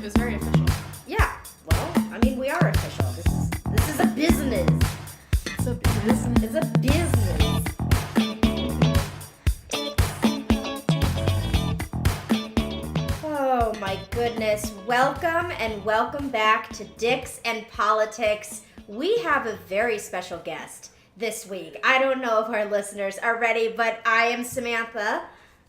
was very official. Yeah. Well, I mean, we are official. This is a business. It's a business. It's a business. Oh my goodness. Welcome back to Dicks and Politics. We have a very special guest this week. I don't know if our listeners are ready, but I am Samantha.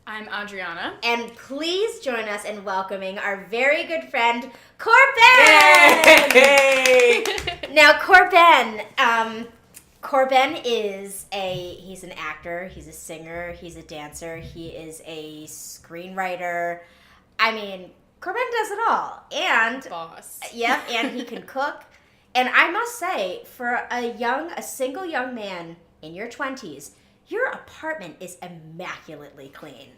I'm Adriana. And please join us in welcoming our very good friend, CorBen! Yay! Now, CorBen he's an actor, he's a singer, he's a dancer, he is a screenwriter. I mean, CorBen does it all. And Boss. Yep, and he can cook. And I must say, for a single young man in your 20s, your apartment is immaculately clean.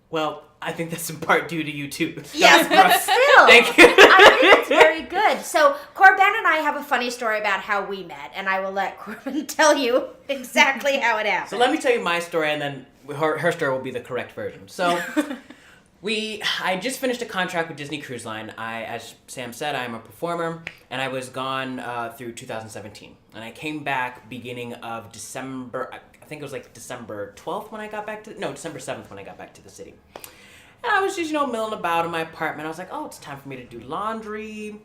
Well, I think that's in part due to you too. Yes, but still. Thank you. I think it's very good. So, CorBen and I have a funny story about how we met, and I will let CorBen tell you exactly how it happened. So let me tell you my story, and then her story will be the correct version. So, I just finished a contract with Disney Cruise Line. As Sam said, I'm a performer, and I was gone through 2017. And I came back beginning of December. I think it was like December 12th when I got back December 7th when I got back to the city. And I was just, milling about in my apartment. I was like, oh, it's time for me to do laundry.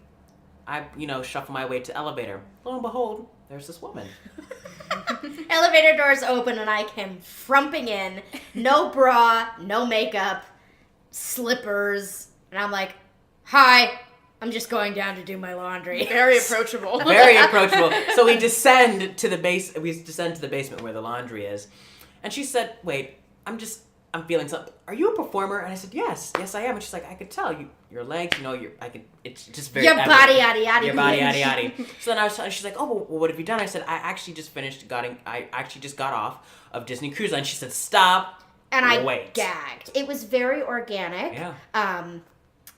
I, shuffle my way to elevator. Lo and behold, there's this woman. Elevator doors open, and I came frumping in. No bra, no makeup, slippers. And I'm like, hi, I'm just going down to do my laundry. Very approachable. Very approachable. So we descend to the basement where the laundry is. And she said, wait, I'm feeling something. Are you a performer? And I said, yes, I am. And she's like, I could tell your legs, it's just very your evident. body, yada, yada. Your body, yada, yada. So then she's like, oh, well, what have you done? I said, I actually just got off of Disney Cruise Line. She said, stop. And I wait. gagged. It was very organic. Yeah.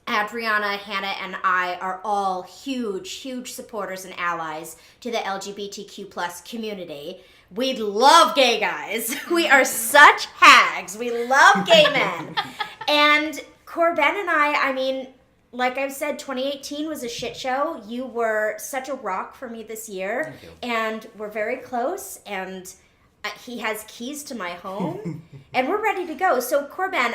Adriana, Hannah, and I are all huge supporters and allies to the LGBTQ plus community. We love gay guys. We are such hags. We love gay men. And CorBen and I mean, like I've said, 2018 was a shit show. You were such a rock for me this year. Thank you. And we're very close, and he has keys to my home, and we're ready to go. So, CorBen,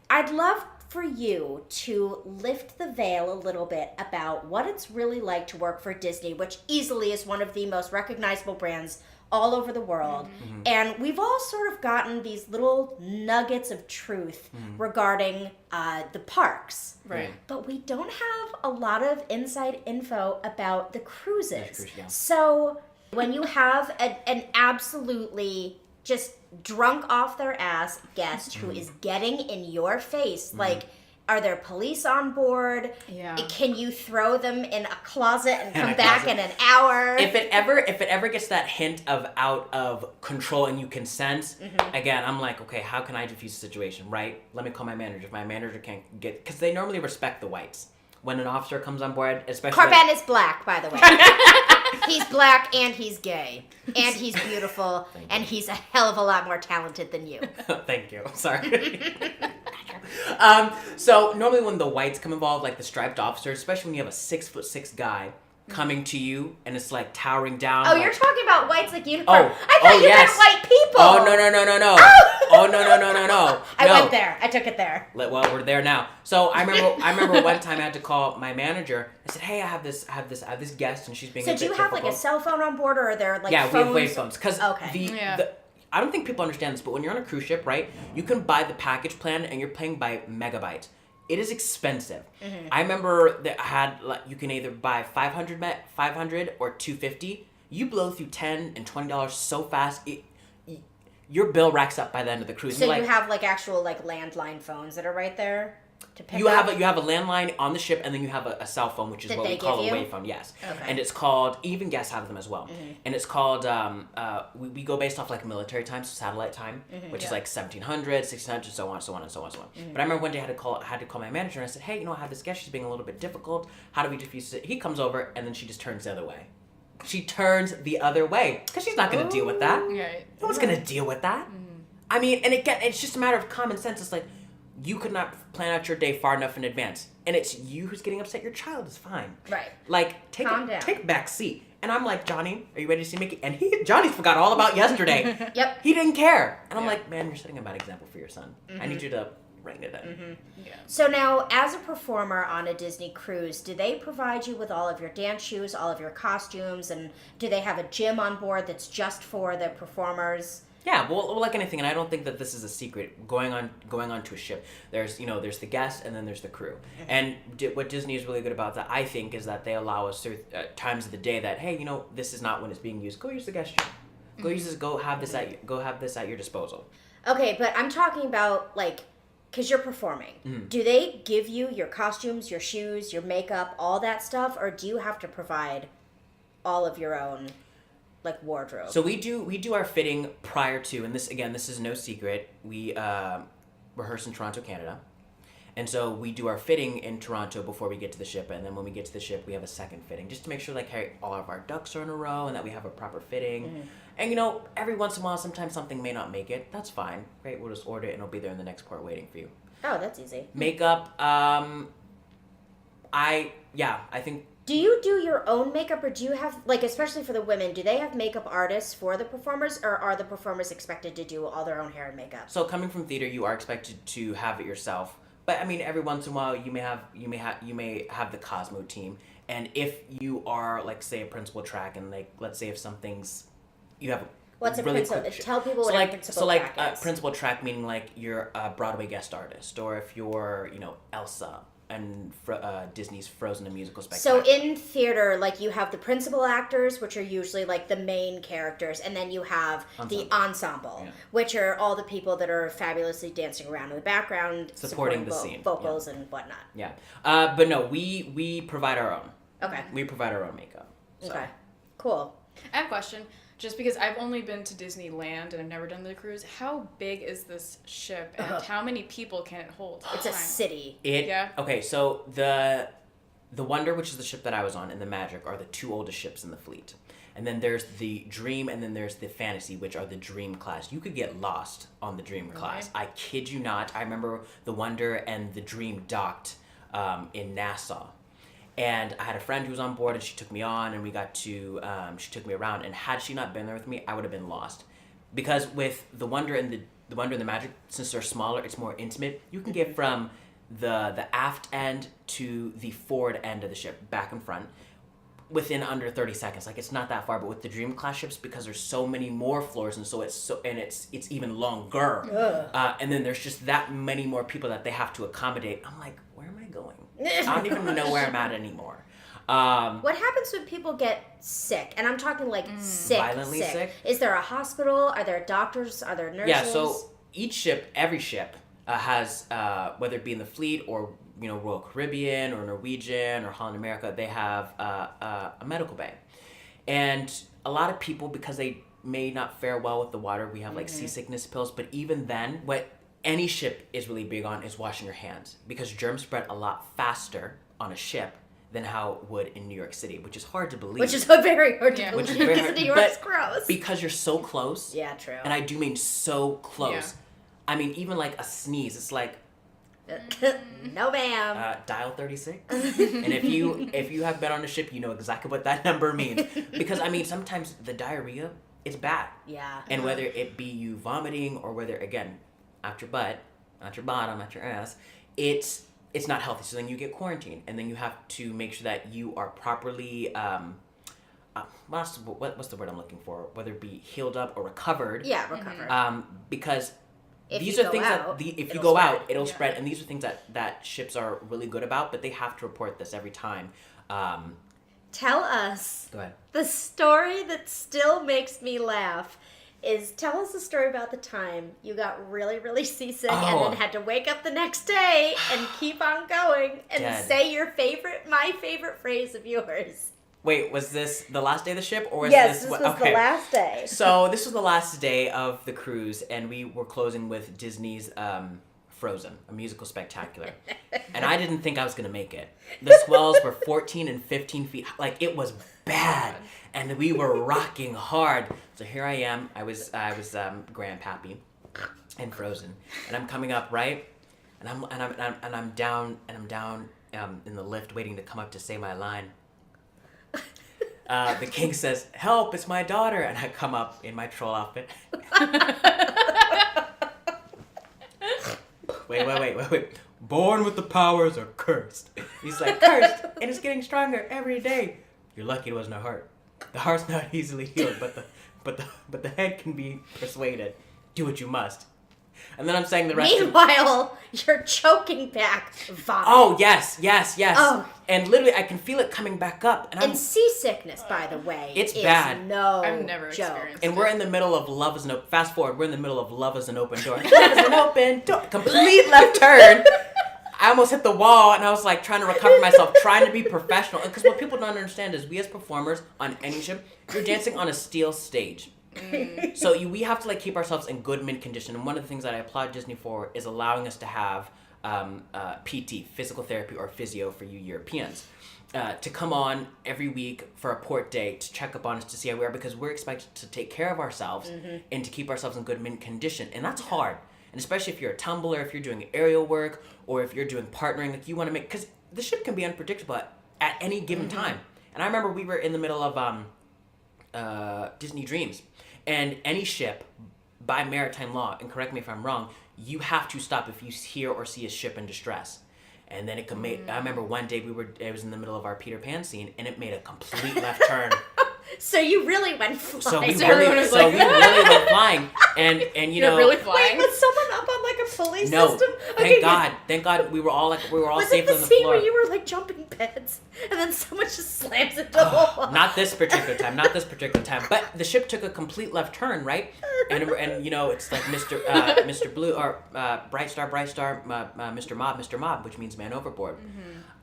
I'd love for you to lift the veil a little bit about what it's really like to work for Disney, which easily is one of the most recognizable brands all over the world. Mm-hmm. And we've all sort of gotten these little nuggets of truth regarding the parks. Right. But we don't have a lot of inside info about the cruises. Yeah. So when you have an absolutely just drunk off their ass guest who is getting in your face, like, are there police on board? Yeah. Can you throw them in a closet and come back in an hour? If it ever gets that hint of out of control and you can sense, again, I'm like, okay, how can I defuse the situation, right? Let me call my manager. If my manager can't get, because they normally respect the whites. When an officer comes on board, especially... CorBen is black, by the way. He's black, and he's gay, and he's beautiful, and he's a hell of a lot more talented than you. Thank you. Sorry. So normally when the whites come involved, like the striped officers, especially when you have a 6'6" guy coming to you and it's like towering down. Oh, like, you're talking about whites like uniform. Oh, I thought you yes. meant white people. Oh, no. Oh, no. I went there. I took it there. Well, we're there now. So I remember one time I had to call my manager. I said, "Hey, I have this guest, and she's being." So do you have like a cell phone on board, or are there like yeah, phones? we have wave phones because okay. I don't think people understand this, but when you're on a cruise ship, right, you can buy the package plan and you're paying by megabyte. It is expensive. Mm-hmm. I remember that I had you can either buy 500 or 250. You blow through $10 and $20 so fast. Your bill racks up by the end of the cruise. So you have like actual like landline phones that are right there to pick you up? You have a landline on the ship, and then you have a cell phone, which is what we call a wave phone. Yes, okay. And it's called, even guests have them as well, and it's called we go based off like military time, so satellite time, which is like 1700, 1600, so on. But I remember one day I had to call my manager, and I said, hey, I have this guest, she's being a little bit difficult. How do we diffuse it? He comes over, and then she just turns the other way. She turns the other way because she's not going to deal with that. Right. No one's going to deal with that. I mean, and again, it's just a matter of common sense. It's like, you could not plan out your day far enough in advance, and it's you who's getting upset. Your child is fine. Right. Like, Calm down. take back seat. And I'm like, Johnny, are you ready to see Mickey? And Johnny forgot all about yesterday. Yep. He didn't care. And I'm Yeah. like, man, you're setting a bad example for your son. I need you to rein it in. Yeah. So now, as a performer on a Disney cruise, do they provide you with all of your dance shoes, all of your costumes, and do they have a gym on board that's just for the performers? Yeah, well, like anything, and I don't think that this is a secret. Going on to a ship, there's the guest and then there's the crew. And what Disney is really good about that, I think, is that they allow us times of the day that, hey, this is not when it's being used. Go use the guest room. Go use this. Go have this at your disposal. Okay, but I'm talking about, like, because you're performing. Do they give you your costumes, your shoes, your makeup, all that stuff, or do you have to provide all of your own, like, wardrobe? So we do our fitting prior to, and this is no secret. We rehearse in Toronto, Canada, and so we do our fitting in Toronto before we get to the ship, and then when we get to the ship, we have a second fitting just to make sure, like, hey, all of our ducks are in a row and that we have a proper fitting. And every once in a while, sometimes something may not make it. That's fine. Great, we'll just order it and it'll be there in the next port waiting for you. Oh, that's easy. Makeup, I think. Do you do your own makeup, or do you have, like, especially for the women, do they have makeup artists for the performers, or are the performers expected to do all their own hair and makeup? So coming from theater, you are expected to have it yourself. But I mean, every once in a while, you may have the Cosmo team, and if you are, like, say, a principal track, and, like, let's say if something's you have What's a really principal? quick Tell people what a principal track is. Principal track meaning, like, you're a Broadway guest artist, or if you're Elsa and Disney's Frozen, a musical spectacular. So in theater, like, you have the principal actors, which are usually, like, the main characters, and then you have the ensemble, which are all the people that are fabulously dancing around in the background, supporting the scene, vocals and whatnot. Yeah, but no, we provide our own. Okay. We provide our own makeup. So. Okay. Cool. I have a question. Just because I've only been to Disneyland and I've never done the cruise, how big is this ship and how many people can it hold? It's a city. Yeah. Okay, so the Wonder, which is the ship that I was on, and the Magic are the two oldest ships in the fleet. And then there's the Dream, and then there's the Fantasy, which are the Dream class. You could get lost on the Dream class. I kid you not. I remember the Wonder and the Dream docked in Nassau. And I had a friend who was on board, and she took me on, and we got to, she took me around. And had she not been there with me, I would have been lost. Because with the Wonder and the Magic, since they're smaller, it's more intimate. You can get from the aft end to the forward end of the ship, back and front, within under 30 seconds. Like, it's not that far. But with the Dream class ships, because there's so many more floors, and so it's even longer. And then there's just that many more people that they have to accommodate. I'm like, where am I going? I don't even know where I'm at anymore. What happens when people get sick? And I'm talking, like, Violently sick? Is there a hospital? Are there doctors? Are there nurses? Yeah, so every ship has, whether it be in the fleet or, Royal Caribbean or Norwegian or Holland America, they have a medical bay. And a lot of people, because they may not fare well with the water, we have, like, seasickness pills. But even then, what any ship is really big on is washing your hands, because germs spread a lot faster on a ship than how it would in New York City, which is hard to believe. Which is very hard to believe, because New York's gross. Because you're so close. Yeah, true. And I do mean so close. Yeah. I mean, even, like, a sneeze, it's like, no ma'am. dial 36. And if you have been on a ship, you know exactly what that number means. Because, I mean, sometimes the diarrhea is bad. Yeah. And whether it be you vomiting or whether, again, out your butt, out your bottom, out your ass, it's not healthy. So then you get quarantined, and then you have to make sure that you are properly what's the word I'm looking for? Whether it be healed up or recovered. Yeah, recovered. Because if these you are things out, that if you it'll go spread. out, it'll spread, and these are things that ships are really good about, but they have to report this every time. Tell us. Go ahead. The story that still makes me laugh is, tell us a story about the time you got really, really seasick and then had to wake up the next day and keep on going and say my favorite phrase of yours. Wait, was this the last day of the ship, or was this this was the last day. So this was the last day of the cruise, and we were closing with Disney's Frozen, a musical spectacular. And I didn't think I was going to make it. The swells were 14 and 15 feet. Like, it was bad. And we were rocking hard. So here I am. I was grandpappy and Frozen. And I'm coming up, right? And I'm down in the lift waiting to come up to say my line. The king says, "Help, it's my daughter," and I come up in my troll outfit. Wait. Born with the powers or cursed? He's like, cursed, and it's getting stronger every day. You're lucky it wasn't a heart. The heart's not easily healed, but the head can be persuaded. Do what you must. And then I'm saying the rest. Meanwhile, you're choking back vomit. Oh, yes. Oh. And literally, I can feel it coming back up. And seasickness, by the way, it's is bad. no I've never joke. experienced And it. we're in the middle of love is an open. Fast forward, we're in the middle of love is an open door. Love is an open door. Complete left turn. I almost hit the wall, and I was like trying to recover myself, trying to be professional. Because what people don't understand is we as performers on any ship, you're dancing on a steel stage. So we have to like keep ourselves in good mint condition. And one of the things that I applaud Disney for is allowing us to have PT, physical therapy or physio for you Europeans, to come on every week for a port day to check up on us to see how we are, because we're expected to take care of ourselves and to keep ourselves in good mint condition. And that's hard. And especially if you're a tumbler, if you're doing aerial work, or if you're doing partnering, like you want to make, because the ship can be unpredictable at any given time. And I remember we were in the middle of Disney Dreams. And any ship, by maritime law, and correct me if I'm wrong, you have to stop if you hear or see a ship in distress. And then it can make. I remember one day I was in the middle of our Peter Pan scene, and it made a complete left turn. So you really went flying. So we really went flying, and you know. You're really flying. Wait, was someone up on like a pulley No, system? thank God, we were all was safe it on the the scene floor. where you were like jumping beds, and then someone just slams into the wall? Not this particular time. But the ship took a complete left turn, right? And you know, it's like Mr. Blue or Bright Star, Mr. Mob, which means man overboard.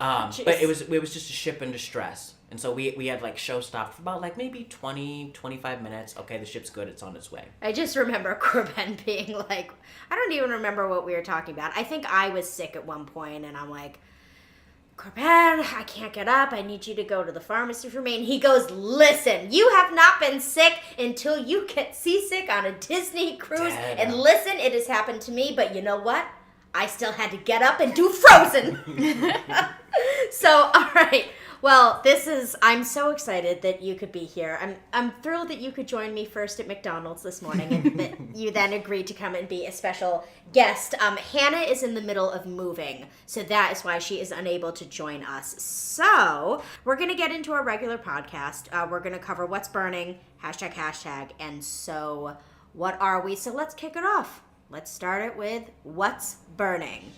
But it was just a ship in distress. And so we had like show stopped for about like maybe 20-25 minutes. Okay, the ship's good, it's on its way. I just remember CorBen being like, I don't even remember what we were talking about. I think I was sick at one point, and I'm like, CorBen, I can't get up. I need you to go to the pharmacy for me. And he goes, listen, you have not been sick until you get seasick on a Disney cruise. Dead. And listen, it has happened to me, but you know what? I still had to get up and do Frozen. So, all right. Well, I'm so excited that you could be here. I'm thrilled that you could join me first at McDonald's this morning, and that you then agreed to come and be a special guest. Hannah is in the middle of moving, so that is why she is unable to join us. So we're going to get into our regular podcast. We're going to cover what's burning, hashtag, and so what are we? So let's kick it off. Let's start it with what's burning.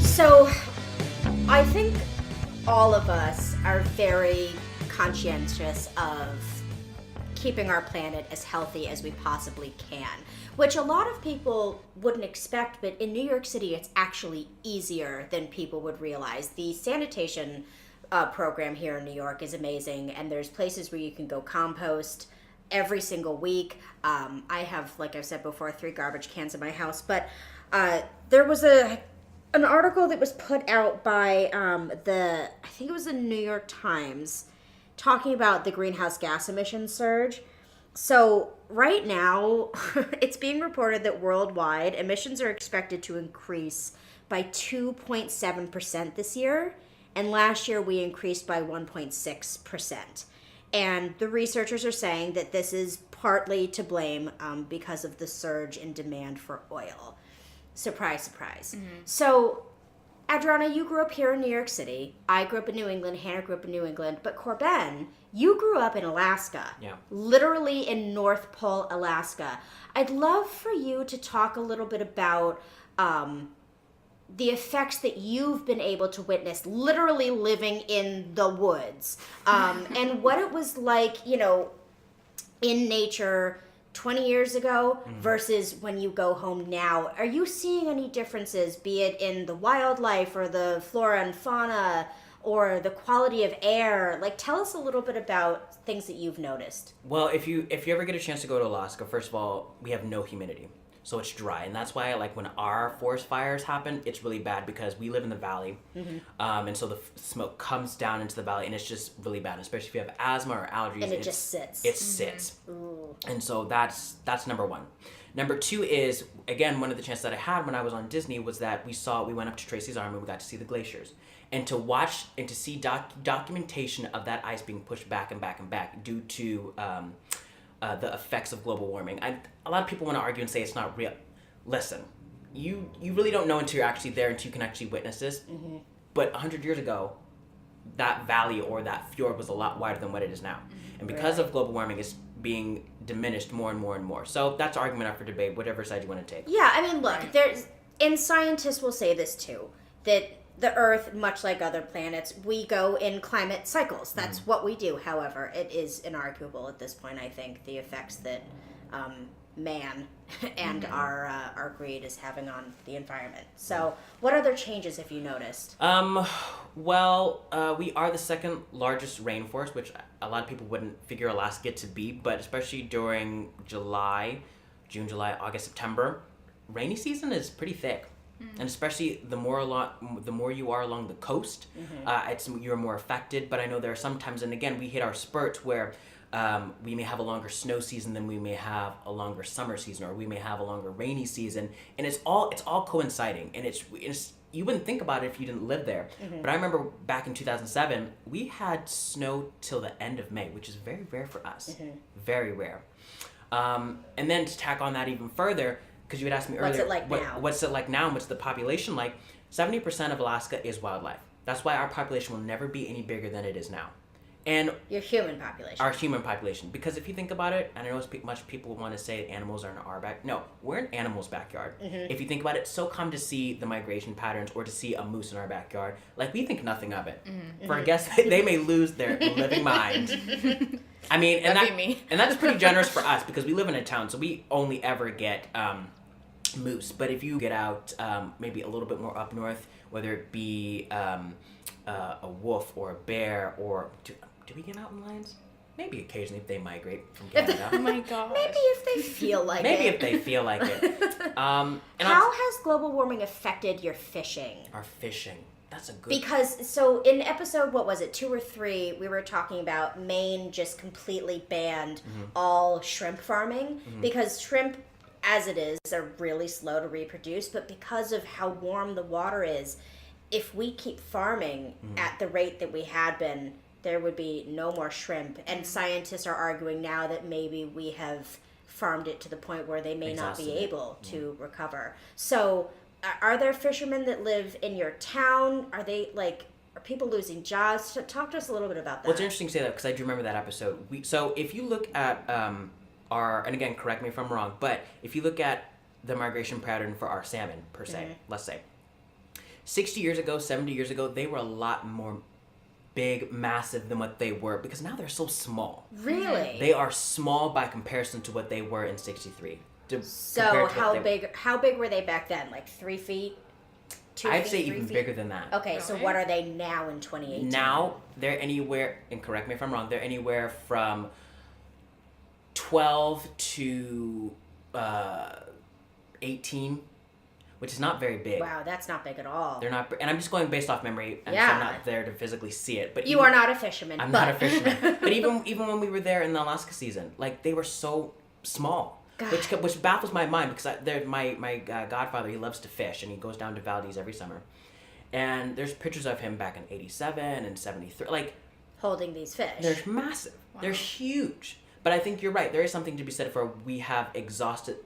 So, I think all of us are very conscientious of keeping our planet as healthy as we possibly can, which a lot of people wouldn't expect, but in New York City, it's actually easier than people would realize. The sanitation program here in New York is amazing, and there's places where you can go compost every single week. I have, like I've said before, 3 garbage cans in my house, but there was an article that was put out by I think it was the New York Times, talking about the greenhouse gas emission surge. So right now, it's being reported that worldwide emissions are expected to increase by 2.7% this year, and last year we increased by 1.6%. And the researchers are saying that this is partly to blame because of the surge in demand for oil. Surprise, surprise. Mm-hmm. So, Adriana, you grew up here in New York City. I grew up in New England. Hannah grew up in New England. But CorBen, you grew up in Alaska. Yeah. Literally in North Pole, Alaska. I'd love for you to talk a little bit about the effects that you've been able to witness, literally living in the woods, and what it was like, you know, in nature 20 years ago versus when you go home now. Are you seeing any differences, be it in the wildlife or the flora and fauna or the quality of air? Like, tell us a little bit about things that you've noticed. Well, if you ever get a chance to go to Alaska, first of all, we have no humidity. so it's dry. And that's why, like, when our forest fires happen, it's really bad because we live in the valley. And so the smoke comes down into the valley, and it's just really bad, especially if you have asthma or allergies. And it just sits. It sits. Ooh. And so that's number one. Number two is, again, one of the chances that I had when I was on Disney was that we went up to Tracy's Arm and we got to see the glaciers. And to watch and to see documentation of that ice being pushed back and back and back due to the effects of global warming. A lot of people want to argue and say it's not real. Listen, you really don't know until you're actually there, until you can actually witness this. But 100 years ago, that valley or that fjord was a lot wider than what it is now. And because of global warming, it's being diminished more and more and more. So that's argument up for debate, whatever side you want to take. Yeah, I mean, look, and scientists will say this too, that the Earth, much like other planets, we go in climate cycles. That's what we do. However, it is inarguable at this point, I think, the effects that man and our greed is having on the environment. So, what other changes have you noticed? Well, we are the second largest rainforest, which a lot of people wouldn't figure Alaska to be, but especially during June, July, August, September, rainy season is pretty thick. And especially the more you are along the coast, you're more affected. But I know there are some times, and again, we hit our spurts where we may have a longer snow season than we may have a longer summer season, or we may have a longer rainy season, and it's all coinciding. And it's you wouldn't think about it if you didn't live there. But I remember back in 2007, we had snow till the end of May, which is very rare for us, very rare. And then to tack on that even further, because you had asked me earlier, what's it like now and what's the population like? 70% of Alaska is wildlife. That's why our population will never be any bigger than it is now. And your human population. Our human population. Because if you think about it, and I know much people want to say animals are in our back. No, we're in animals' backyard. If you think about it, it's so common to see the migration patterns or to see a moose in our backyard. Like, we think nothing of it. For a guest, they may lose their living mind. I mean, and that's pretty generous for us because we live in a town, so we only ever get moose. But if you get out maybe a little bit more up north, whether it be a wolf or a bear, or do we get mountain lions? Maybe occasionally if they migrate from Canada. Oh my gosh. Maybe if they feel like it. Maybe if they feel like it. How has global warming affected your fishing? Our fishing. That's a good... Because, so in episode, 2 or 3, we were talking about Maine just completely banned all shrimp farming because shrimp, as it is, are really slow to reproduce, but because of how warm the water is, if we keep farming at the rate that we had been, there would be no more shrimp. And scientists are arguing now that maybe we have farmed it to the point where they may not be able to recover. So, are there fishermen that live in your town? Are people losing jobs? Talk to us a little bit about that. Well, it's interesting to say that because I do remember that episode. So if you look at and again, correct me if I'm wrong, but if you look at the migration pattern for our salmon, per se, let's say, 60 years ago, 70 years ago, they were a lot more big, massive than what they were, because now they're so small. Really? They are small by comparison to what they were in 63. So how big were they back then? Like 3 feet? 2 feet? I'd say even bigger than that. Okay, so what are they now in 2018? Now, they're anywhere, and correct me if I'm wrong, they're anywhere from 12 to 18, which is not very big. Wow, that's not big at all. They're not, and I'm just going based off memory, and so I'm not there to physically see it. But you are not a fisherman. I'm not a fisherman. But even when we were there in the Alaska season, like, they were so small. Which baffles my mind because my godfather, he loves to fish and he goes down to Valdez every summer, and there's pictures of him back in -- and 73, like holding these fish. They're massive. Wow. They're huge. But I think you're right. There is something to be said for we have exhausted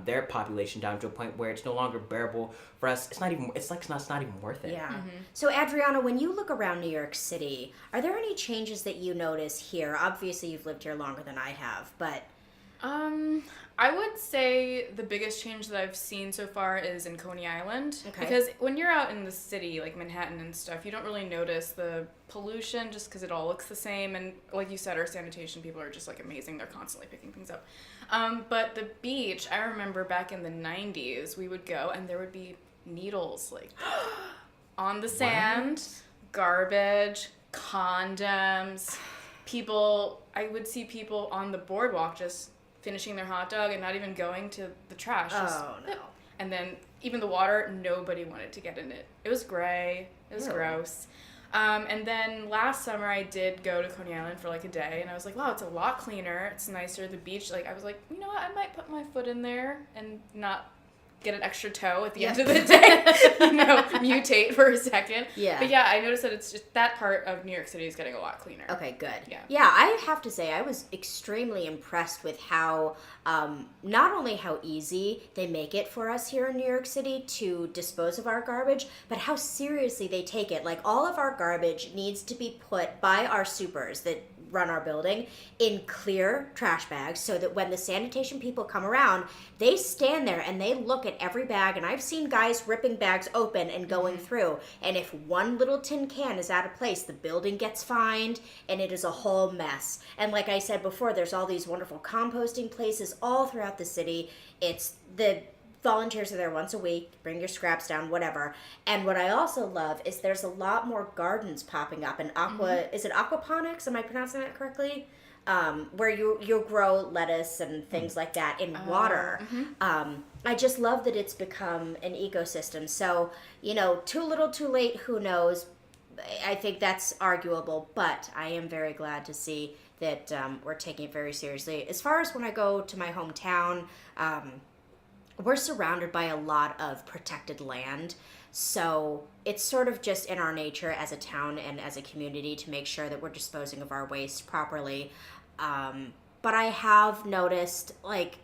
their population down to a point where it's no longer bearable for us. It's not even worth it. Yeah. So Adriana, when you look around New York City, are there any changes that you notice here? Obviously, you've lived here longer than I have, but I would say the biggest change that I've seen so far is in Coney Island. Okay. Because when you're out in the city, like Manhattan and stuff, you don't really notice the pollution just because it all looks the same. And like you said, our sanitation people are just like amazing. They're constantly picking things up. But the beach, I remember back in the 90s, we would go and there would be needles like on the sand, garbage, condoms. I would see people on the boardwalk just finishing their hot dog and not even going to the trash. Oh, no. And then even the water, nobody wanted to get in it. It was gray. It was gross. And then last summer I did go to Coney Island for like a day, and I was like, wow, it's a lot cleaner. It's nicer. The beach, like, I was like, you know what? I might put my foot in there and not get an extra toe at the end of the day, mutate for a second. Yeah. But yeah, I noticed that it's just that part of New York City is getting a lot cleaner. Okay, good. Yeah. Yeah, I have to say, I was extremely impressed with how, not only how easy they make it for us here in New York City to dispose of our garbage, but how seriously they take it. Like, all of our garbage needs to be put by our supers that run our building in clear trash bags so that when the sanitation people come around, they stand there and they look at every bag. And I've seen guys ripping bags open and going through. And if one little tin can is out of place, the building gets fined and it is a whole mess. And like I said before, there's all these wonderful composting places all throughout the city. It's the volunteers are there once a week, bring your scraps down, whatever. And what I also love is there's a lot more gardens popping up. And is it aquaponics? Am I pronouncing that correctly? Where you'll grow lettuce and things like that in water. I just love that it's become an ecosystem. So, too little, too late, who knows? I think that's arguable, but I am very glad to see that we're taking it very seriously. As far as when I go to my hometown, we're surrounded by a lot of protected land. So it's sort of just in our nature as a town and as a community to make sure that we're disposing of our waste properly. But I have noticed, like,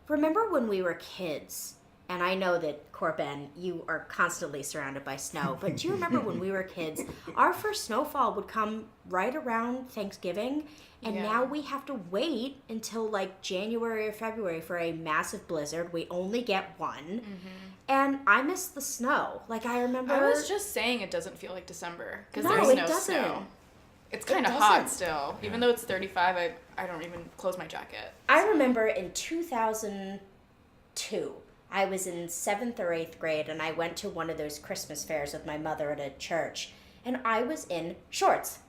remember when we were kids? And I know that, CorBen, you are constantly surrounded by snow, but do you remember when we were kids, our first snowfall would come right around Thanksgiving, and now we have to wait until like January or February for a massive blizzard. We only get one, and I miss the snow. Like, I remember... I was just saying it doesn't feel like December, because No, there's it no doesn't. snow. It's kind of hot still. Even though it's 35, I don't even close my jacket. I remember in 2002, I was in 7th or 8th grade, and I went to one of those Christmas fairs with my mother at a church, and I was in shorts.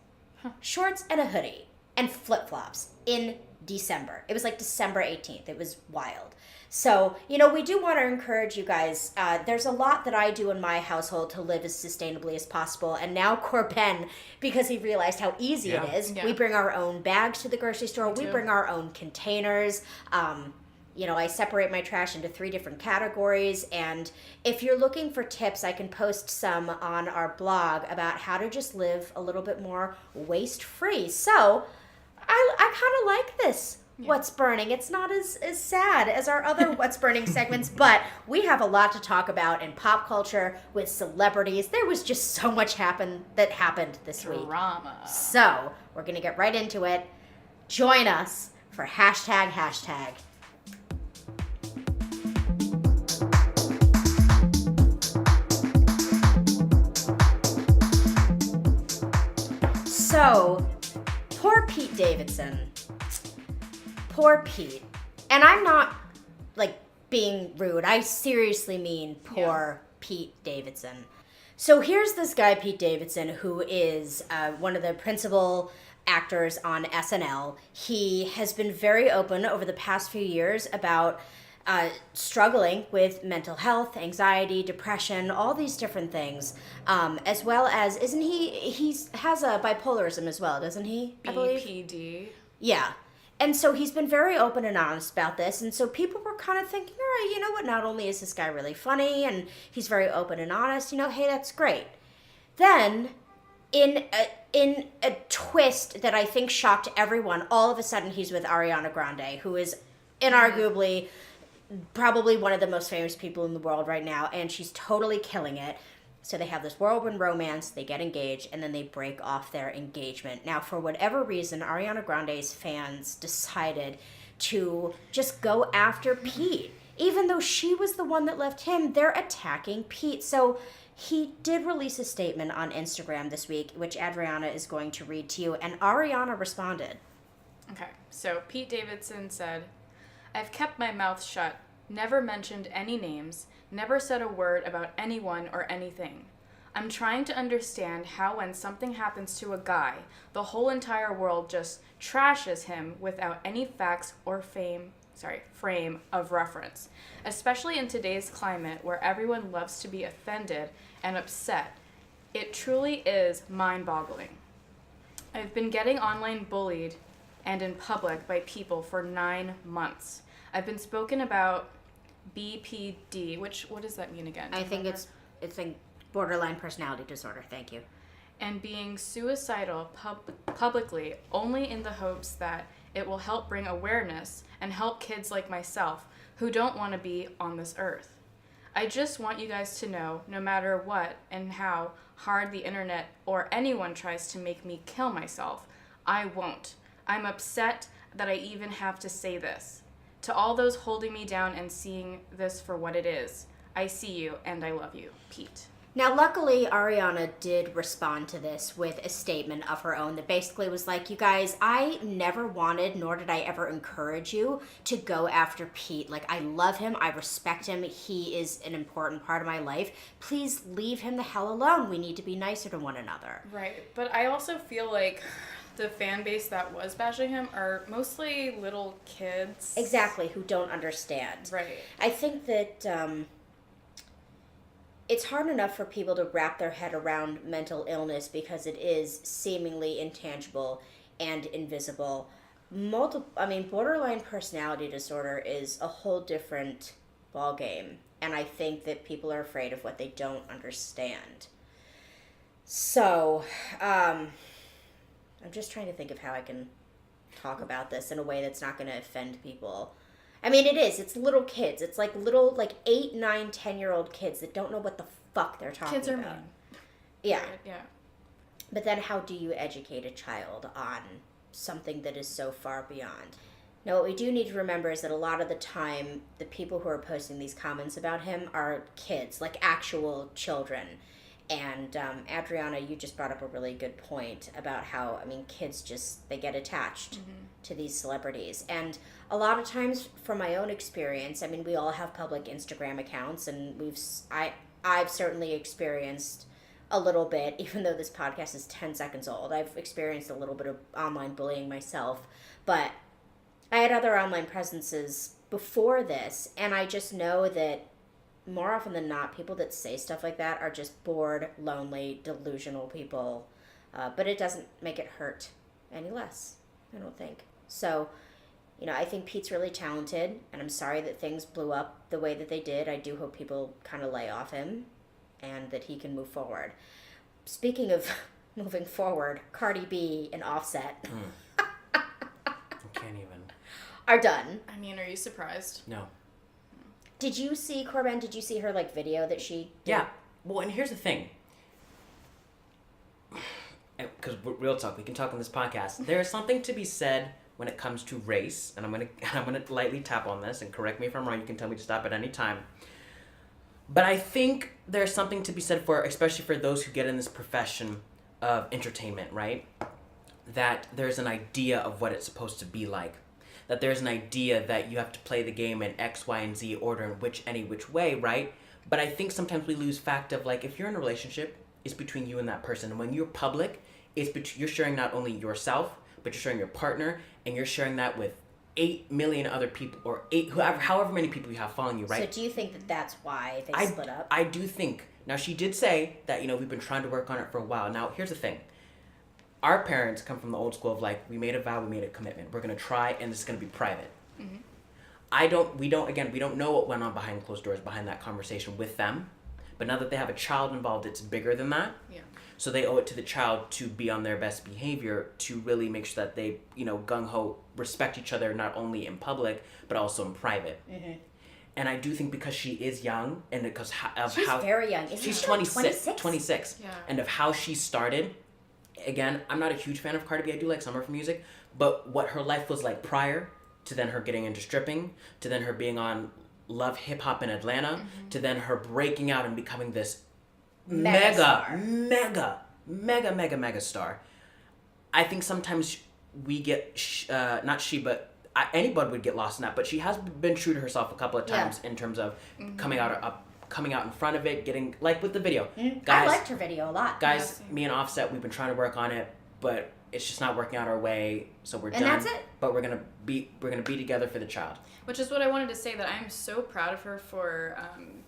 Shorts and a hoodie, and flip-flops in December. It was like December 18th. It was wild. So, we do want to encourage you guys. There's a lot that I do in my household to live as sustainably as possible. And now CorBen, because he realized how easy it is, we bring our own bags to the grocery store. We bring our own containers. I separate my trash into 3 different categories. And if you're looking for tips, I can post some on our blog about how to just live a little bit more waste-free. So I kind of like this. What's Burning. It's not as sad as our other What's Burning segments, but we have a lot to talk about in pop culture with celebrities. There was just so much that happened this week. Drama. So we're going to get right into it. Join us for ##. So, poor Pete Davidson. Poor Pete. And I'm not, like, being rude. I seriously mean poor Pete Davidson. So here's this guy, Pete Davidson, who is one of the principal actors on SNL. He has been very open over the past few years about struggling with mental health, anxiety, depression, all these different things, as well as, isn't he has a bipolarism as well, doesn't he? I believe? BPD. Yeah. And so he's been very open and honest about this, and so people were kind of thinking, all right, you know what, not only is this guy really funny, and he's very open and honest, hey, that's great. Then, in a twist that I think shocked everyone, all of a sudden he's with Ariana Grande, who is inarguably probably one of the most famous people in the world right now, and she's totally killing it. So they have this whirlwind romance, they get engaged, and then they break off their engagement. Now, for whatever reason, Ariana Grande's fans decided to just go after Pete. Even though she was the one that left him, they're attacking Pete. So he did release a statement on Instagram this week, which Adriana is going to read to you, and Ariana responded. Okay, so Pete Davidson said, "I've kept my mouth shut, never mentioned any names, never said a word about anyone or anything. I'm trying to understand how when something happens to a guy, the whole entire world just trashes him without any facts or frame of reference. Especially in today's climate where everyone loves to be offended and upset. It truly is mind-boggling. I've been getting online bullied and in public by people for 9 months. I've been spoken about BPD, what does that mean again? I think it's a borderline personality disorder. Thank you. And being suicidal publicly only in the hopes that it will help bring awareness and help kids like myself who don't want to be on this earth. I just want you guys to know, no matter what and how hard the internet or anyone tries to make me kill myself, I won't. I'm upset that I even have to say this. To all those holding me down and seeing this for what it is, I see you and I love you, Pete. Now, luckily, Ariana did respond to this with a statement of her own that basically was like, you guys, I never wanted, nor did I ever encourage you to go after Pete. Like, I love him. I respect him. He is an important part of my life. Please leave him the hell alone. We need to be nicer to one another. Right. But I also feel like the fan base that was bashing him are mostly little kids. Exactly, who don't understand. Right. I think that it's hard enough for people to wrap their head around mental illness because it is seemingly intangible and invisible. Borderline personality disorder is a whole different ballgame, and I think that people are afraid of what they don't understand. So, I'm just trying to think of how I can talk about this in a way that's not going to offend people. I mean, it is. It's little kids. It's like little, 8, 9, 10-year-old kids that don't know what the fuck they're talking about. Kids are mean. Yeah. Right, yeah. But then how do you educate a child on something that is so far beyond? Now, what we do need to remember is that a lot of the time, the people who are posting these comments about him are kids, like actual children. And Adriana, you just brought up a really good point about how, kids they get attached to these celebrities. And a lot of times, from my own experience, we all have public Instagram accounts, and I've certainly experienced a little bit, even though this podcast is 10 seconds old. I've experienced a little bit of online bullying myself, but I had other online presences before this, and I just know that more often than not, people that say stuff like that are just bored, lonely, delusional people. But it doesn't make it hurt any less, I don't think. So, I think Pete's really talented, and I'm sorry that things blew up the way that they did. I do hope people kind of lay off him and that he can move forward. Speaking of moving forward, Cardi B and Offset I can't even. are done. Are you surprised? No. Did you see, CorBen, her video that she did? Yeah. Well, and here's the thing. Because real talk, we can talk on this podcast. There is something to be said when it comes to race, and I'm gonna lightly tap on this, and correct me if I'm wrong. You can tell me to stop at any time. But I think there's something to be said for, especially for those who get in this profession of entertainment, right? That there's an idea of what it's supposed to be like. That there's an idea that you have to play the game in X, Y, and Z order in any which way, right? But I think sometimes we lose fact of, if you're in a relationship, it's between you and that person. And when you're public, you're sharing not only yourself, but you're sharing your partner, and you're sharing that with 8 million other people, or however many people you have following you, right? So do you think that that's why they split up? I do think. Now, she did say that, we've been trying to work on it for a while. Now, here's the thing. Our parents come from the old school of we made a vow, we made a commitment. We're going to try, and this is going to be private. Mm-hmm. We don't know what went on behind closed doors, behind that conversation with them. But now that they have a child involved, it's bigger than that. Yeah. So they owe it to the child to be on their best behavior, to really make sure that they, gung-ho respect each other, not only in public, but also in private. Mm-hmm. And I do think because she is young, and because she's very young. She's 26. 26. Yeah. And of how she started. Again, I'm not a huge fan of Cardi B. I do like some of her music, but what her life was like prior to then her getting into stripping, to then her being on Love Hip Hop in Atlanta, to then her breaking out and becoming this mega star. I think sometimes we get, anybody would get lost in that, but she has been true to herself a couple of times in terms of coming out coming out in front of it, getting, like with the video. I liked her video a lot. Guys, me and Offset, we've been trying to work on it, but it's just not working out our way, so we're done. And that's it. But we're gonna be together for the child. Which is what I wanted to say, that I'm so proud of her for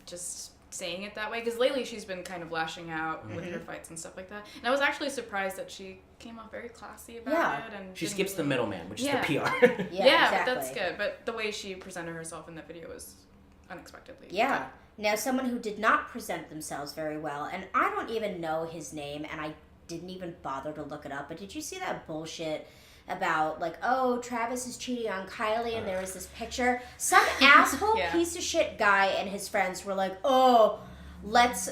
just saying it that way, because lately she's been kind of lashing out with her fights and stuff like that, and I was actually surprised that she came off very classy about it, and she skips the middleman, which is the PR. Yeah, exactly. But that's good. But the way she presented herself in that video was unexpectedly Yeah. good. Now, someone who did not present themselves very well, and I don't even know his name, and I didn't even bother to look it up, but did you see that bullshit about, like, oh, Travis is cheating on Kylie, and there was this picture? Some asshole piece of shit guy and his friends were like, oh, let's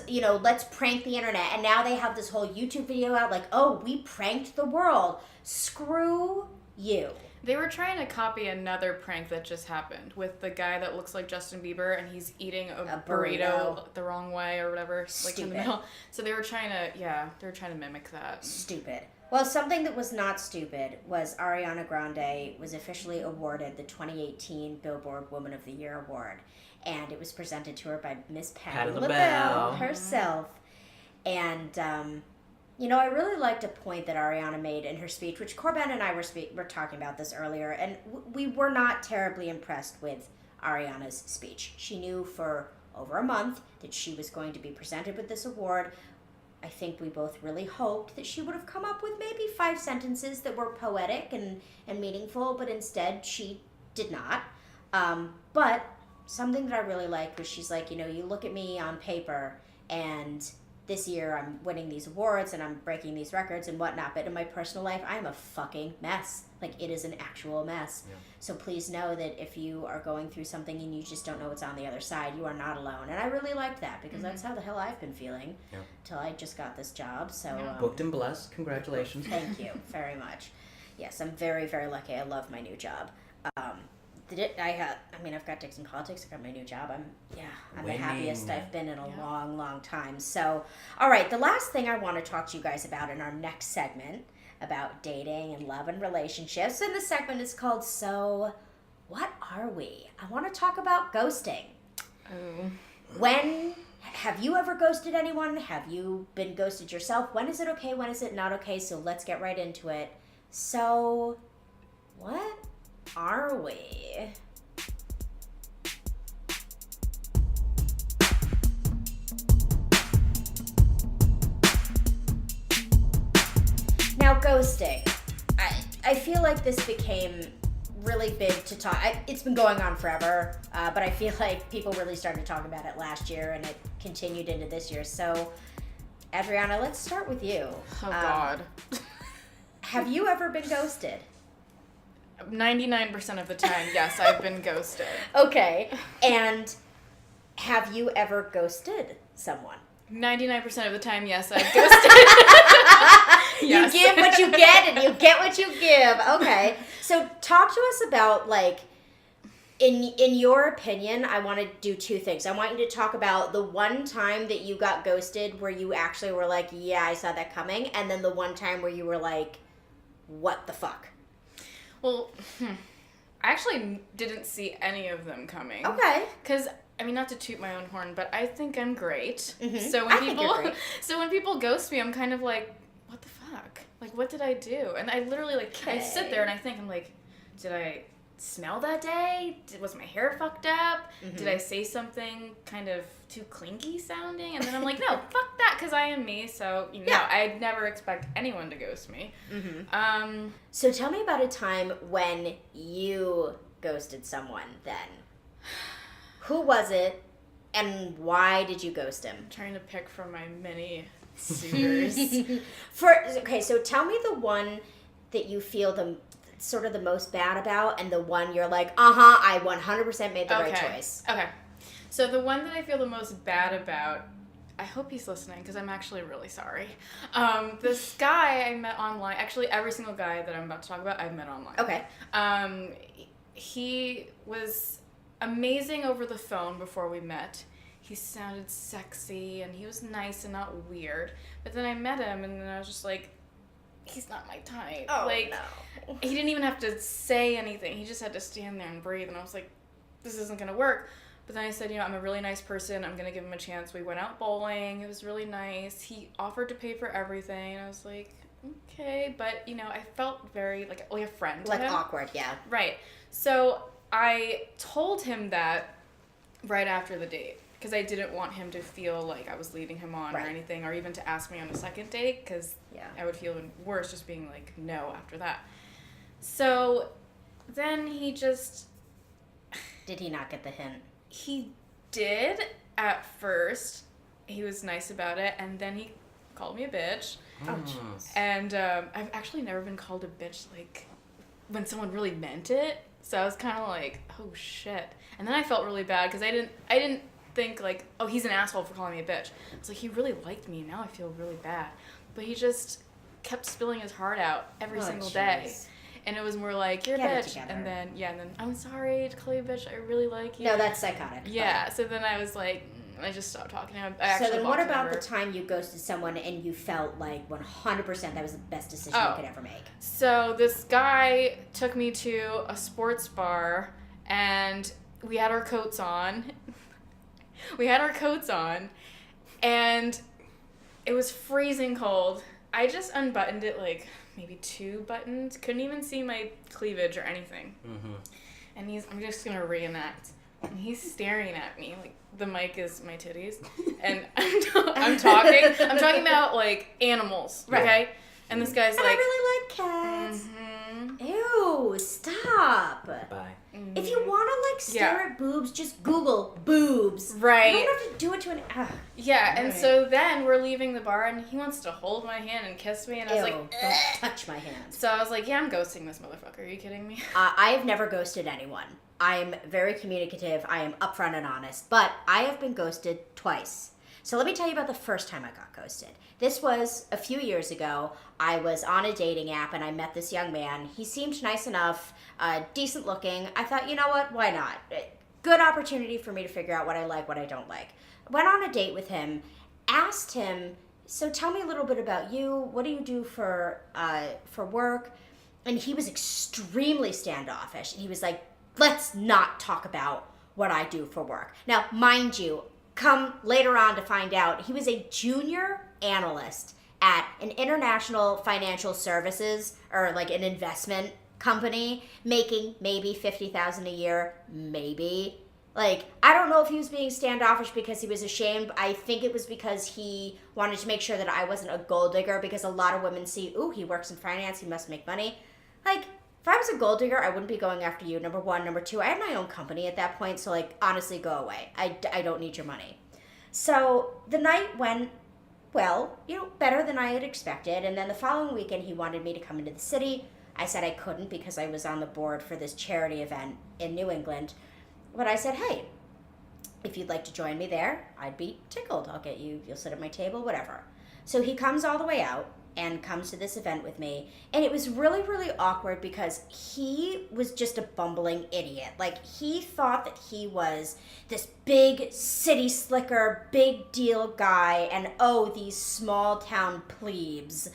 prank the internet, and now they have this whole YouTube video out, like, oh, we pranked the world. Screw you. They were trying to copy another prank that just happened with the guy that looks like Justin Bieber, and he's eating a burrito the wrong way or whatever, like in the middle. So they were trying to mimic that. Stupid. Well, something that was not stupid was Ariana Grande was officially awarded the 2018 Billboard Woman of the Year award, and it was presented to her by Miss Patti LaBelle herself. And I really liked a point that Ariana made in her speech, which CorBen and I were talking about this earlier, and we were not terribly impressed with Ariana's speech. She knew for over a month that she was going to be presented with this award. I think we both really hoped that she would have come up with maybe 5 sentences that were poetic and meaningful, but instead she did not. But something that I really liked was she's like, you look at me on paper, and this year I'm winning these awards and I'm breaking these records and whatnot, but in my personal life, I am a fucking mess. Like, it is an actual mess. Yeah. So please know that if you are going through something and you just don't know what's on the other side, you are not alone. And I really liked that, because that's how the hell I've been feeling till I just got this job. So booked and blessed. Congratulations. Thank you very much. Yes, I'm very, very lucky. I love my new job. I've got Dixon Politics. I got my new job. I'm the happiest I've been in a long, long time. So, all right, the last thing I want to talk to you guys about in our next segment about dating and love and relationships, and the segment is called So What Are We? I want to talk about ghosting. When have you ever ghosted anyone? Have you been ghosted yourself? When is it okay? When is it not okay? So let's get right into it. So, what are we? Now, ghosting. I feel like this became really big to talk. It's been going on forever, but I feel like people really started talking about it last year, and it continued into this year. So, Adriana, let's start with you. Oh, God. Have you ever been ghosted? 99% of the time, yes, I've been ghosted. Okay. And have you ever ghosted someone? 99% of the time, yes, I've ghosted. Yes. You give what you get, and you get what you give. Okay. So talk to us about, like, in your opinion, I want to do 2 things. I want you to talk about the one time that you got ghosted where you actually were like, yeah, I saw that coming, and then the one time where you were like, what the fuck? Well, I actually didn't see any of them coming. Okay. Because, not to toot my own horn, but I think I'm great. Mm-hmm. So when people ghost me, I'm kind of like, what the fuck? Like, what did I do? And I literally, I sit there and I think, I'm like, did I smell that day? Was my hair fucked up? Mm-hmm. Did I say something kind of too clingy sounding? And then I'm like, no, fuck that, because I am me. So, I'd never expect anyone to ghost me. Mm-hmm. So tell me about a time when you ghosted someone then. Who was it, and why did you ghost him? I'm trying to pick from my many suitors. So tell me the one that you feel the most bad about, and the one you're like, I 100% made the right choice. Okay. So the one that I feel the most bad about, I hope he's listening, because I'm actually really sorry. This guy I met online, actually every single guy that I'm about to talk about, I've met online. Okay. He was amazing over the phone before we met. He sounded sexy, and he was nice and not weird. But then I met him, and then I was just like, he's not my type. Oh, no. He didn't even have to say anything. He just had to stand there and breathe, and I was like, this isn't going to work. But then I said, I'm a really nice person. I'm going to give him a chance. We went out bowling. It was really nice. He offered to pay for everything. I was like, okay. But, I felt very, like a friend to him. Awkward, yeah. Right. So I told him that right after the date. Because I didn't want him to feel like I was leading him on or anything. Or even to ask me on a second date. Because I would feel even worse just being like, no after that. So then he just... Did he not get the hint? He did at first. He was nice about it, and then he called me a bitch. Oh, jeez. And I've actually never been called a bitch, like, when someone really meant it. So I was kind of like, oh, shit. And then I felt really bad, because I didn't think, like, oh, he's an asshole for calling me a bitch. I was like, he really liked me, and now I feel really bad. But he just kept spilling his heart out every single day. And it was more like, you're a bitch. And then, I'm sorry to call you a bitch. I really like you. No, that's psychotic. Yeah. So then I was like, I just stopped talking to him. So then what about the time you ghosted someone and you felt like 100% that was the best decision you could ever make? So this guy took me to a sports bar and we had our coats on. And it was freezing cold. I just unbuttoned it like maybe 2 buttons. Couldn't even see my cleavage or anything. Mm-hmm. And I'm just going to reenact. And he's staring at me. Like, the mic is my titties. And I'm talking about, like, animals. Right. Okay? And this guy's like... I really like cats. Mm-hmm. Ew, stop. Bye. Mm-hmm. If you want to, like, stare at boobs, just Google boobs. Right. You don't have to do it to an... Yeah, and so then we're leaving the bar, and he wants to hold my hand and kiss me, and I was like... don't touch my hand. So I was like, I'm ghosting this motherfucker. Are you kidding me? I have never ghosted anyone. I am very communicative. I am upfront and honest. But I have been ghosted twice. So let me tell you about the first time I got ghosted. This was a few years ago. I was on a dating app and I met this young man. He seemed nice enough, decent looking. I thought, you know what? Why not? Good opportunity for me to figure out what I like, what I don't like. Went on a date with him, asked him, so tell me a little bit about you. What do you do for work? And he was extremely standoffish. And he was like, let's not talk about what I do for work. Now, mind you, come later on to find out, he was a junior analyst at an international financial services or like an investment company, making maybe $50,000 a year, maybe. Like, I don't know if he was being standoffish because he was ashamed. I think it was because he wanted to make sure that I wasn't a gold digger, because a lot of women see, ooh, he works in finance, he must make money. Like, if I was a gold digger, I wouldn't be going after you, number one. Number two, I had my own company at that point, so, like, honestly, go away. I don't need your money. So the night went, well, better than I had expected, and then the following weekend, he wanted me to come into the city. I said I couldn't because I was on the board for this charity event in New England. But I said, hey, if you'd like to join me there, I'd be tickled. You'll sit at my table, whatever. So he comes all the way out and comes to this event with me. And it was really, really awkward because he was just a bumbling idiot. Like, he thought that he was this big city slicker, big deal guy, and these small town plebes.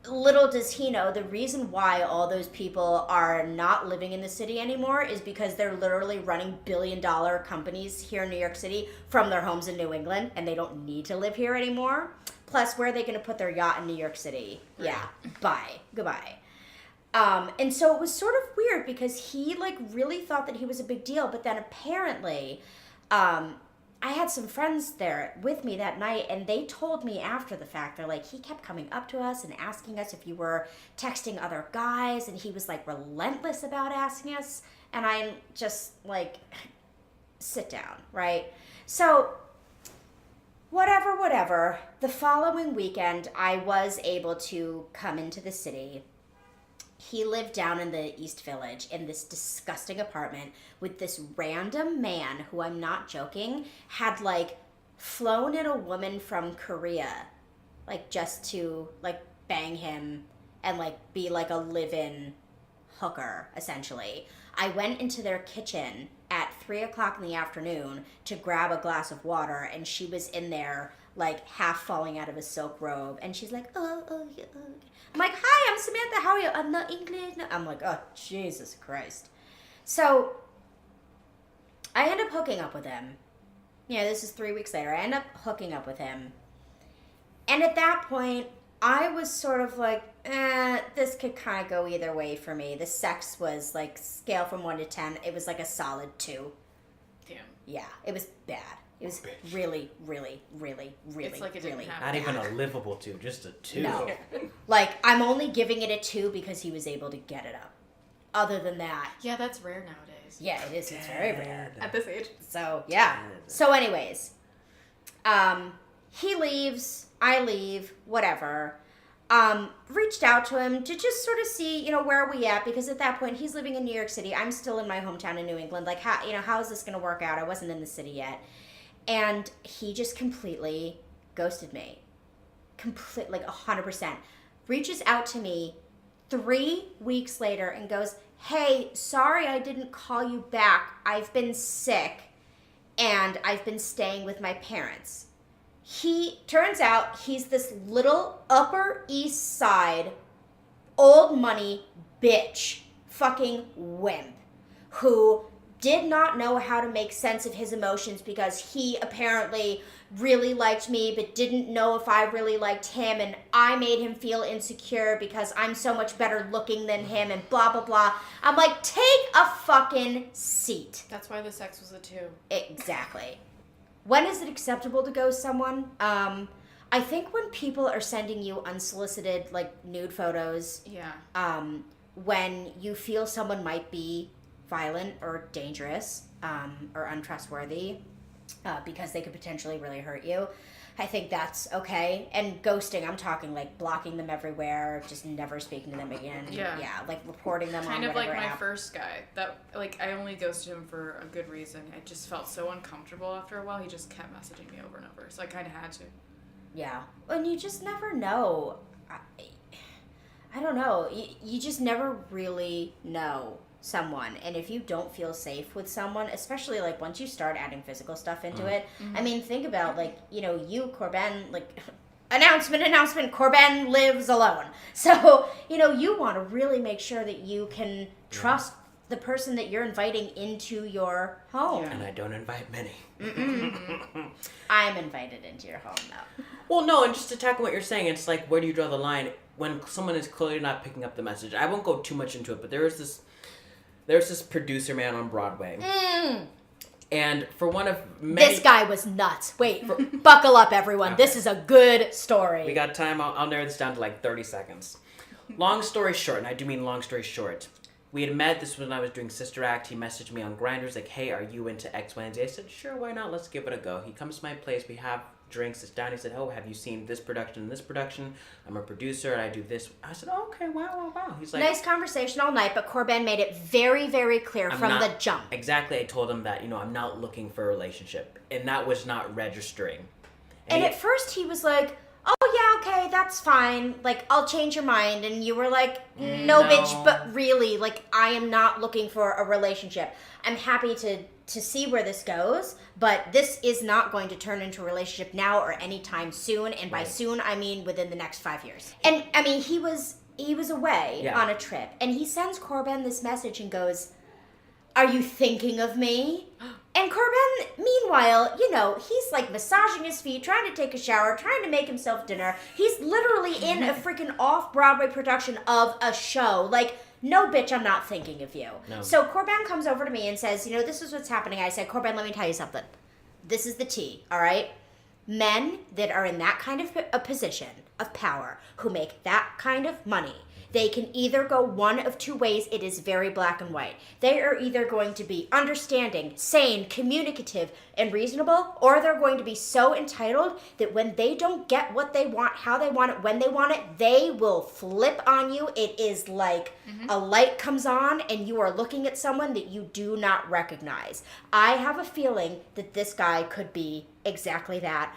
Little does he know, the reason why all those people are not living in the city anymore is because they're literally running billion-dollar companies here in New York City from their homes in New England, and they don't need to live here anymore. Plus, where are they going to put their yacht in New York City? Right. Yeah, bye. Goodbye. And so it was sort of weird because he, really thought that he was a big deal, but then apparently... I had some friends there with me that night, and they told me after the fact, they're like, he kept coming up to us and asking us if you were texting other guys, and he was, relentless about asking us, and I'm just, sit down, right? So, whatever, the following weekend, I was able to come into the city. He lived down in the East Village in this disgusting apartment with this random man who, I'm not joking, had flown in a woman from Korea, just to bang him and be a live-in hooker, essentially. I went into their kitchen at 3:00 in the afternoon to grab a glass of water, and she was in there half falling out of a silk robe, and she's like, yeah. I'm like, hi, I'm Samantha, how are you? I'm not English. No. I'm like, oh, Jesus Christ. So I end up hooking up with him. Yeah, this is 3 weeks later. I end up hooking up with him. And at that point, I was sort of like, this could kind of go either way for me. The sex was like, scale from 1 to 10, it was like a solid 2. Damn. Yeah, it was bad. It was really, really, really, really, it's like it didn't really happen. Not even a livable 2, just a 2. No. Like, I'm only giving it a 2 because he was able to get it up. Other than that. Yeah, that's rare nowadays. Yeah, it is. It's very rare. At this age. So, yeah. So, anyways. He leaves. I leave. Whatever. Reached out to him to just sort of see, where are we at? Because at that point, he's living in New York City. I'm still in my hometown in New England. Like, how is this going to work out? I wasn't in the city yet. And he just completely ghosted me. Like 100%. Reaches out to me 3 weeks later and goes, hey, sorry I didn't call you back. I've been sick and I've been staying with my parents. Turns out he's this little Upper East Side old money bitch fucking wimp who did not know how to make sense of his emotions because he apparently really liked me but didn't know if I really liked him, and I made him feel insecure because I'm so much better looking than him and blah blah blah. I'm like, take a fucking seat. That's why the sex was a 2. Exactly. When is it acceptable to ghost someone? I think when people are sending you unsolicited, like, nude photos. Yeah. When you feel someone might be violent or dangerous, or untrustworthy, because they could potentially really hurt you. I think that's okay. And ghosting, I'm talking like blocking them everywhere, just never speaking to them again. Yeah. Yeah, like reporting them kind on of whatever like my app. first guy. That, like, I only ghosted him for a good reason. I just felt so uncomfortable after a while. He just kept messaging me over and over. So I kind of had to. Yeah. And you just never know. I don't know. You just never really know someone, and if you don't feel safe with someone, especially like once you start adding physical stuff into it, I mean, think about like, you, CorBen, like, announcement, CorBen lives alone. So, you want to really make sure that you can trust the person that you're inviting into your home. And I don't invite many. I'm invited into your home though. Well, no, and just to tackle what you're saying, it's like, where do you draw the line when someone is clearly not picking up the message? I won't go too much into it, but there's this producer man on Broadway. And for one of many... This guy was nuts. Wait, buckle up, everyone. Okay. This is a good story. We got time. I'll narrow this down to like 30 seconds. Long story short, and I do mean long story short, we had met. This was when I was doing Sister Act. He messaged me on Grindr. Like, hey, are you into X, Y, and Z? I said, sure, why not? Let's give it a go. He comes to my place. We have drinks. It's down. He said, oh, have you seen this production and this production? I'm a producer and I do this. I said, oh, okay, wow. He's like, nice conversation all night, but CorBen made it very, very clear from the jump. Exactly. I told him that, I'm not looking for a relationship. And that was not registering. And at first he was like, oh, yeah, okay, that's fine. Like, I'll change your mind. And you were like, no, bitch, but really, like, I am not looking for a relationship. I'm happy to see where this goes, but this is not going to turn into a relationship now or anytime soon. And by soon, I mean within the next 5 years. And, I mean, he was away on a trip. And he sends CorBen this message and goes, are you thinking of me? And CorBen, meanwhile, he's like massaging his feet, trying to take a shower, trying to make himself dinner. He's literally in a freaking off-Broadway production of a show. Like, no, bitch, I'm not thinking of you. No. So CorBen comes over to me and says, this is what's happening. I said, CorBen, let me tell you something. This is the tea, all right? Men that are in that kind of a position of power, who make that kind of money, they can either go one of two ways. It is very black and white. They are either going to be understanding, sane, communicative, and reasonable, or they're going to be so entitled that when they don't get what they want, how they want it, when they want it, they will flip on you. It is like a light comes on and you are looking at someone that you do not recognize. I have a feeling that this guy could be exactly that.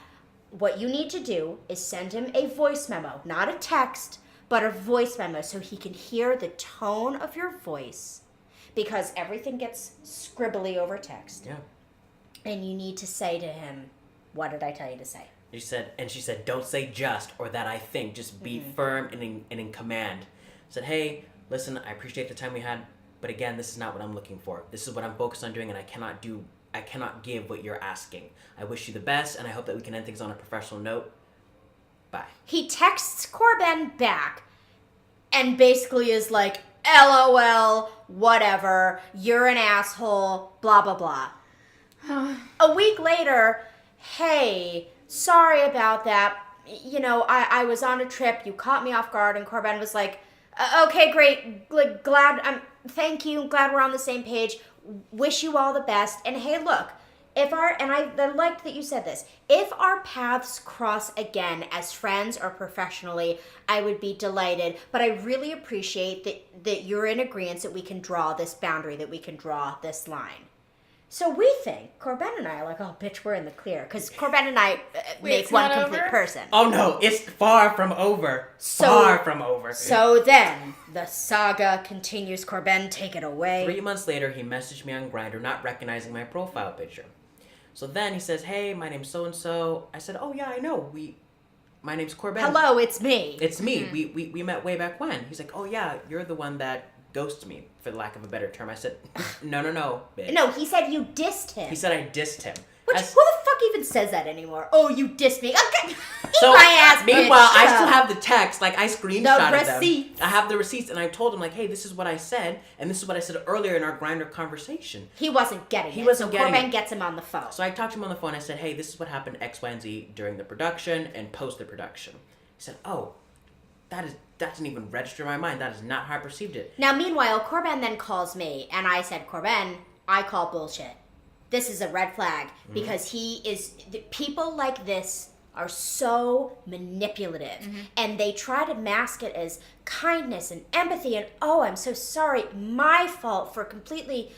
What you need to do is send him a voice memo, not a text, but a voice memo so he can hear the tone of your voice, because everything gets scribbly over text. Yeah. And you need to say to him, what did I tell you to say? She said, don't say just or that I think. Just be firm and in command. Said, hey, listen, I appreciate the time we had, but again, this is not what I'm looking for. This is what I'm focused on doing, and I cannot do I cannot give what you're asking. I wish you the best, and I hope that we can end things on a professional note. Bye. He texts CorBen back and basically is like, LOL, whatever, you're an asshole, blah, blah, blah. A week later, hey, sorry about that. You know, I was on a trip, you caught me off guard, and CorBen was like, okay, great, glad, thank you, glad we're on the same page, wish you all the best, and hey, look, I liked that you said this, if our paths cross again as friends or professionally, I would be delighted, but I really appreciate that you're in agreement that we can draw this boundary, that we can draw this line. So we think, CorBen and I are like, oh, bitch, we're in the clear. Because CorBen and I make one complete person. Oh, no, it's far from over. Far from over. So then, the saga continues. CorBen, take it away. 3 months later, he messaged me on Grindr, not recognizing my profile picture. So then he says, hey, my name's so-and-so. I said, oh, yeah, I know. My name's CorBen. Hello, it's me. It's me. Mm-hmm. We met way back when. He's like, oh, yeah, you're the one that ghosted me, for the lack of a better term. I said, no, bitch. No, he said you dissed him. He said I dissed him. Who the fuck even says that anymore? Oh, you dissed me. Okay. So, my ass, meanwhile, bitch. I still have the text. Like, I screenshotted them. Receipts. I have the receipts, and I told him, like, hey, this is what I said, and this is what I said earlier in our Grindr conversation. He wasn't getting it. He wasn't getting it. CorBen gets him on the phone. So I talked to him on the phone. I said, hey, this is what happened X, Y, and Z during the production and post the production. He said, oh, that doesn't even register in my mind. That is not how I perceived it. Now, meanwhile, CorBen then calls me, and I said, CorBen, I call bullshit. This is a red flag, because people like this are so manipulative, and they try to mask it as kindness and empathy, and, oh, I'm so sorry, my fault for completely,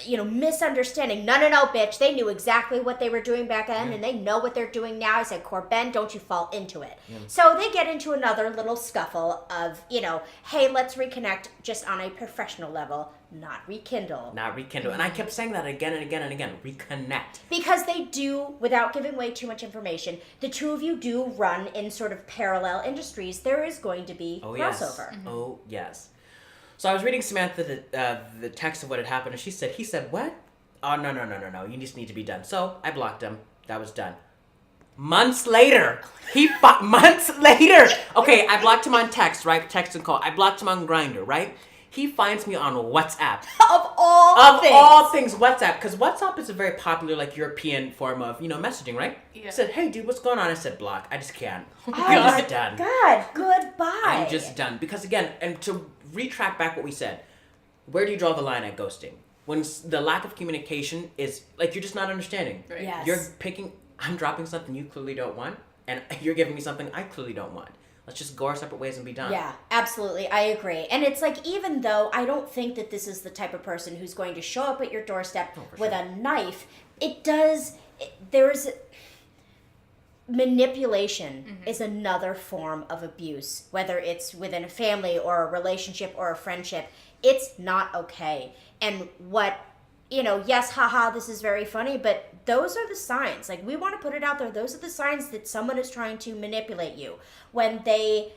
misunderstanding. No, bitch, they knew exactly what they were doing back then, and they know what they're doing now. I said, CorBen, don't you fall into it. So they get into another little scuffle of, hey, let's reconnect just on a professional level, not rekindle. And I kept saying that again and again and again, reconnect. Because they do, without giving away too much information, the two of you do run in sort of parallel industries. There is going to be crossover. Yes. Oh, yes. So I was reading Samantha the text of what had happened, and he said, what? Oh, no, you just need to be done. So I blocked him. That was done. Months later. Months later. Okay, I blocked him on text, right? Text and call. I blocked him on Grindr, right? He finds me on WhatsApp. Of all things, WhatsApp. Because WhatsApp is a very popular, like, European form of, messaging, right? Yeah. He said, hey, dude, what's going on? I said, block. I just can't. I'm just done. God, goodbye. I'm just done. Because, again, and to retract back what we said, where do you draw the line at ghosting? When the lack of communication is, like, you're just not understanding. Right. Yes. I'm dropping something you clearly don't want, and you're giving me something I clearly don't want. Let's just go our separate ways and be done. Yeah, absolutely. I agree. And it's like, even though I don't think that this is the type of person who's going to show up at your doorstep with a knife, manipulation is another form of abuse, whether it's within a family or a relationship or a friendship. It's not okay. And yes, haha, this is very funny, but those are the signs. Like, we want to put it out there. Those are the signs that someone is trying to manipulate you. When they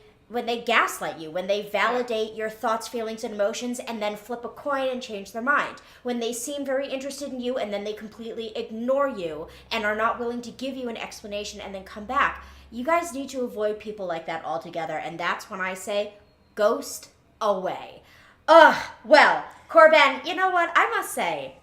gaslight you, when they validate your thoughts, feelings, and emotions, and then flip a coin and change their mind. When they seem very interested in you, and then they completely ignore you and are not willing to give you an explanation and then come back. You guys need to avoid people like that altogether, and that's when I say, ghost away. Well, CorBen, you know what? I must say,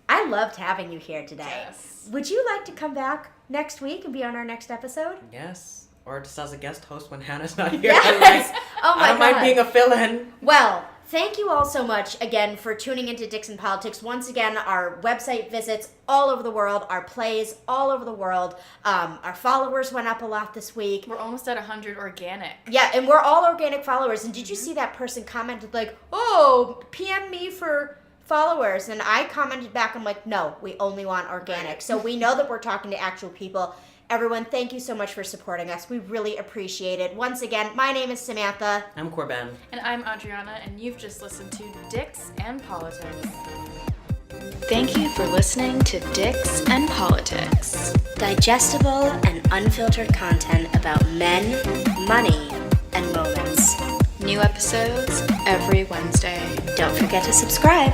I loved having you here today. Yes. Would you like to come back next week and be on our next episode? Yes. Or just as a guest host when Hannah's not here. Yes. Oh my God. I don't mind being a fill-in. Well, thank you all so much again for tuning into Dicks and Politics. Once again, our website visits all over the world, our plays all over the world. Our followers went up a lot this week. We're almost at 100 organic. Yeah, and we're all organic followers. And did you see that person commented like, oh, PM me for followers? And I commented back, I'm like, no, we only want organic. So we know that we're talking to actual people. Everyone, thank you so much for supporting us. We really appreciate it. Once again, my name is Samantha. I'm CorBen. And I'm Adriana, and you've just listened to Dicks and Politics. Thank you for listening to Dicks and Politics. Digestible and unfiltered content about men, money, and moments. New episodes every Wednesday. Don't forget to subscribe.